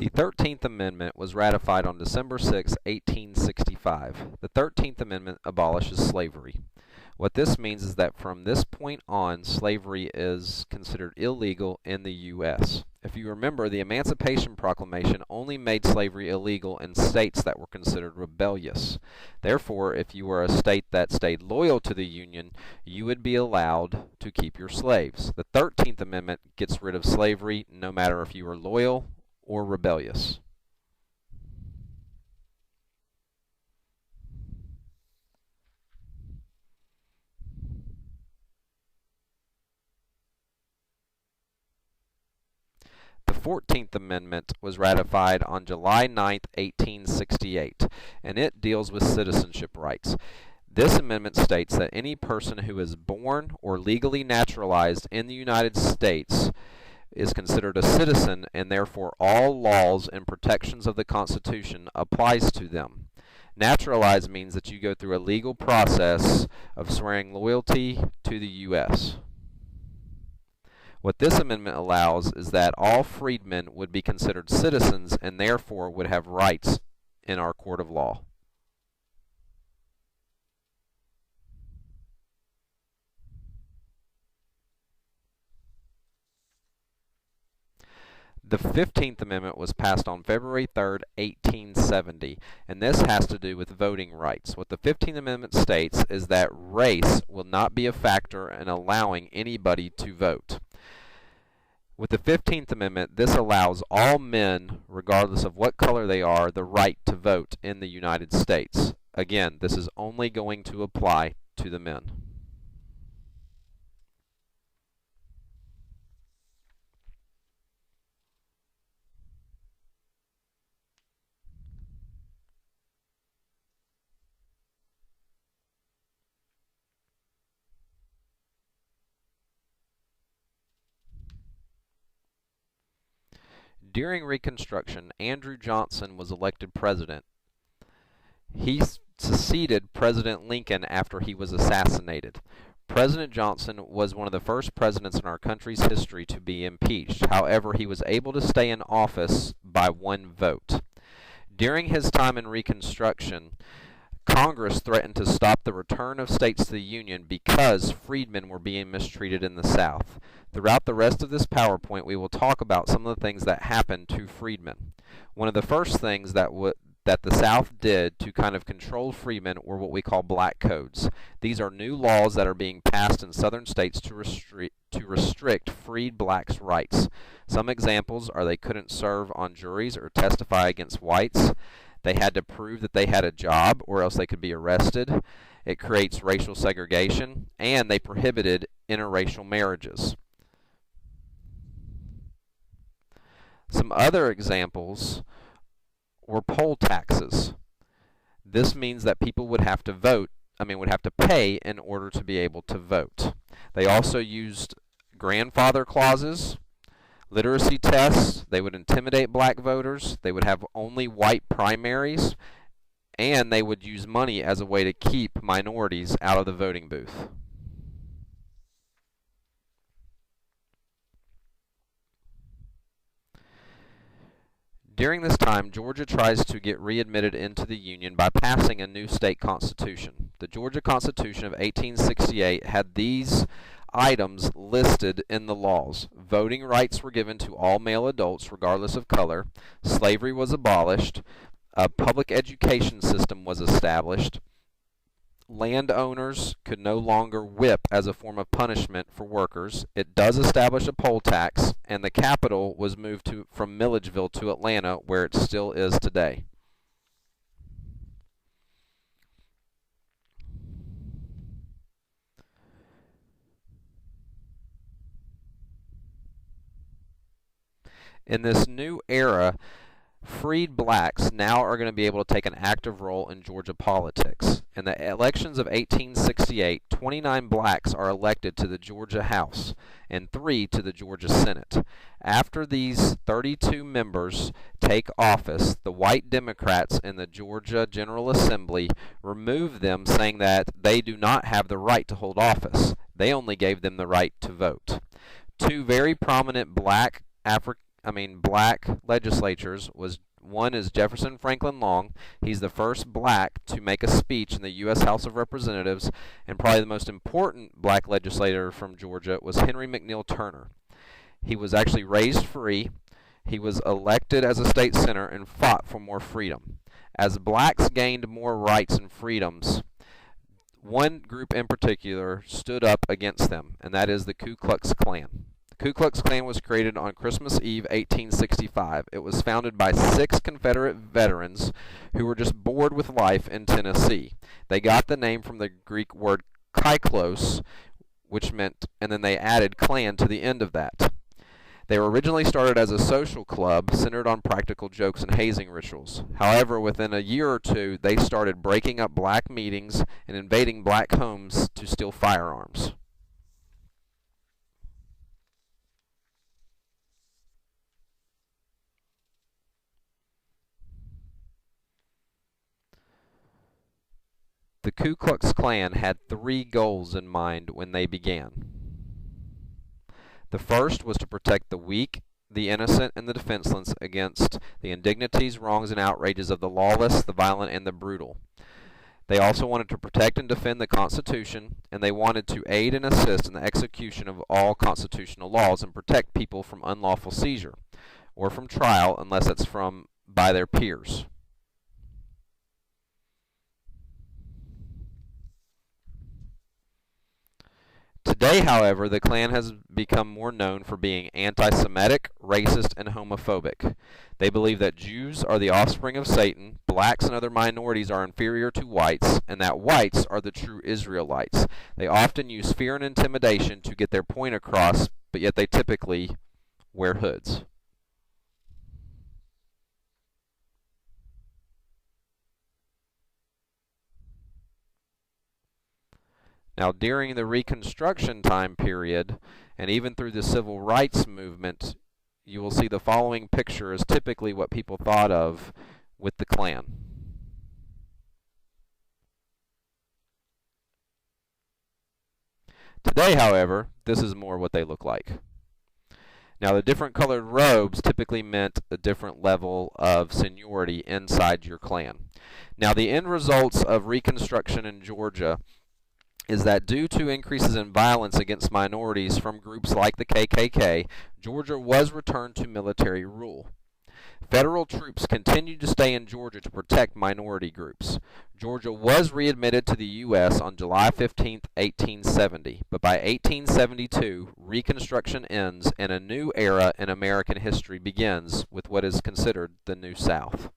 The 13th Amendment was ratified on December 6, 1865. The 13th Amendment abolishes slavery. What this means is that from this point on, slavery is considered illegal in the U.S. If you remember, the Emancipation Proclamation only made slavery illegal in states that were considered rebellious. Therefore, if you were a state that stayed loyal to the Union, you would be allowed to keep your slaves. The 13th Amendment gets rid of slavery no matter if you were loyal or rebellious. The 14th Amendment was ratified on July 9, 1868, and it deals with citizenship rights. This amendment states that any person who is born or legally naturalized in the United States is considered a citizen, and therefore all laws and protections of the Constitution applies to them. Naturalized means that you go through a legal process of swearing loyalty to the U.S. What this amendment allows is that all freedmen would be considered citizens and therefore would have rights in our court of law. The 15th Amendment was passed on February 3, 1870, and this has to do with voting rights. What the 15th Amendment states is that race will not be a factor in allowing anybody to vote. With the 15th Amendment, this allows all men, regardless of what color they are, the right to vote in the United States. Again, this is only going to apply to the men. During Reconstruction, Andrew Johnson was elected president. He succeeded President Lincoln after he was assassinated. President Johnson was one of the first presidents in our country's history to be impeached. However, he was able to stay in office by one vote. During his time in Reconstruction, Congress threatened to stop the return of states to the Union because freedmen were being mistreated in the South. Throughout the rest of this PowerPoint, we will talk about some of the things that happened to freedmen. One of the first things that the South did to kind of control freedmen were what we call black codes. These are new laws that are being passed in southern states to restrict freed blacks' rights. Some examples are they couldn't serve on juries or testify against whites. They had to prove that they had a job or else they could be arrested. It creates racial segregation, and they prohibited interracial marriages. Some other examples were poll taxes. This means that people would have to pay in order to be able to vote. They also used grandfather clauses, literacy tests. They would intimidate black voters. They would have only white primaries, and they would use money as a way to keep minorities out of the voting booth. During this time, Georgia tries to get readmitted into the Union by passing a new state constitution. The Georgia Constitution of 1868 had these items listed in the laws. Voting rights were given to all male adults regardless of color. Slavery was abolished. A public education system was established. Landowners could no longer whip as a form of punishment for workers. It does establish a poll tax, and the capital was moved from Milledgeville to Atlanta, where it still is today. In this new era, freed blacks now are going to be able to take an active role in Georgia politics. In the elections of 1868, 29 blacks are elected to the Georgia House and 3 to the Georgia Senate. After these 32 members take office, the white Democrats in the Georgia General Assembly remove them, saying that they do not have the right to hold office. They only gave them the right to vote. Two very prominent black black legislatures was one is Jefferson Franklin Long. He's the first black to make a speech in the U.S. House of Representatives, and probably the most important black legislator from Georgia was Henry McNeil Turner. He was actually raised free. He was elected as a state senator and fought for more freedom. As blacks gained more rights and freedoms, one group in particular stood up against them, and that is the Ku Klux Klan. The Ku Klux Klan was created on Christmas Eve, 1865. It was founded by 6 Confederate veterans who were just bored with life in Tennessee. They got the name from the Greek word kyklos, which meant, and then they added Klan to the end of that. They were originally started as a social club centered on practical jokes and hazing rituals. However, within a year or two, they started breaking up black meetings and invading black homes to steal firearms. The Ku Klux Klan had 3 goals in mind when they began. The first was to protect the weak, the innocent, and the defenseless against the indignities, wrongs, and outrages of the lawless, the violent, and the brutal. They also wanted to protect and defend the Constitution, and they wanted to aid and assist in the execution of all constitutional laws and protect people from unlawful seizure or from trial unless it's by their peers. Today, however, the Klan has become more known for being anti-Semitic, racist, and homophobic. They believe that Jews are the offspring of Satan, blacks and other minorities are inferior to whites, and that whites are the true Israelites. They often use fear and intimidation to get their point across, but yet they typically wear hoods. Now, during the Reconstruction time period, and even through the Civil Rights Movement, you will see the following picture is typically what people thought of with the Klan. Today, however, this is more what they look like. Now, the different colored robes typically meant a different level of seniority inside your Klan. Now, the end results of Reconstruction in Georgia is that due to increases in violence against minorities from groups like the KKK, Georgia was returned to military rule. Federal troops continued to stay in Georgia to protect minority groups. Georgia was readmitted to the U.S. on July 15, 1870, but by 1872, Reconstruction ends and a new era in American history begins with what is considered the New South.